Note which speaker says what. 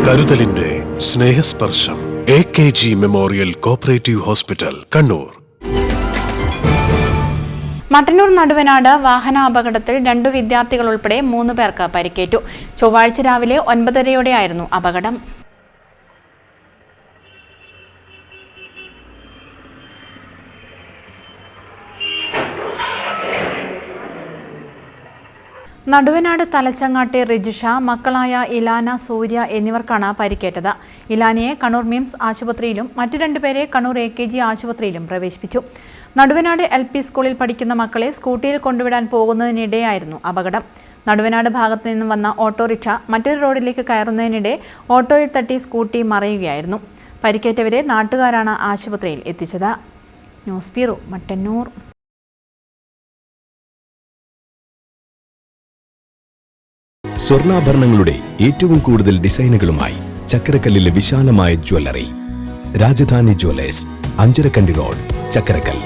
Speaker 1: കരുതലിന്റെ സ്നേഹസ്പർശം AKG memorial cooperative hospital, Kannur.
Speaker 2: Mattannur Naduvanad വാഹനാപകടത്തിൽ 2 വിദ്യാർത്ഥികൾ ഉൾപ്പെടെ 3 പേർക്ക് പരിക്കേറ്റു. ചൊവ്വാഴ്ച രാവിലെ 9:30യോടെയായിരുന്നു അപകടം. നടുവനാട് തലച്ചങ്ങാട്ടെ റിജിഷ, മക്കളായ ഇലാന, സൂര്യ എന്നിവർക്കാണ് പരിക്കേറ്റത്. ഇലാനയെ കണ്ണൂർ മിംസ് ആശുപത്രിയിലും മറ്റു 2 പേരെ കണ്ണൂർ AKG ആശുപത്രിയിലും പ്രവേശിപ്പിച്ചു. നടുവനാട് LP സ്കൂളിൽ പഠിക്കുന്ന മക്കളെ സ്കൂട്ടിയിൽ കൊണ്ടുവിടാൻ പോകുന്നതിനിടെയായിരുന്നു അപകടം. നടുവനാട് ഭാഗത്തു നിന്നും വന്ന ഓട്ടോറിക്ഷ മറ്റൊരു റോഡിലേക്ക് കയറുന്നതിനിടെ ഓട്ടോയിൽ തട്ടി സ്കൂട്ടി മറിയുകയായിരുന്നു. പരിക്കേറ്റവരെ നാട്ടുകാരാണ് ആശുപത്രിയിൽ എത്തിച്ചത്. News bureau, Mattannur.
Speaker 3: സ്വർണ്ണാഭരണങ്ങളുടെ ഏറ്റവും കൂടുതൽ ഡിസൈനുകളുമായി ചക്കരക്കല്ലിലെ വിശാലമായ jewellery Rajadhani jewellers, Anjarakandy road, Chakkarakkal.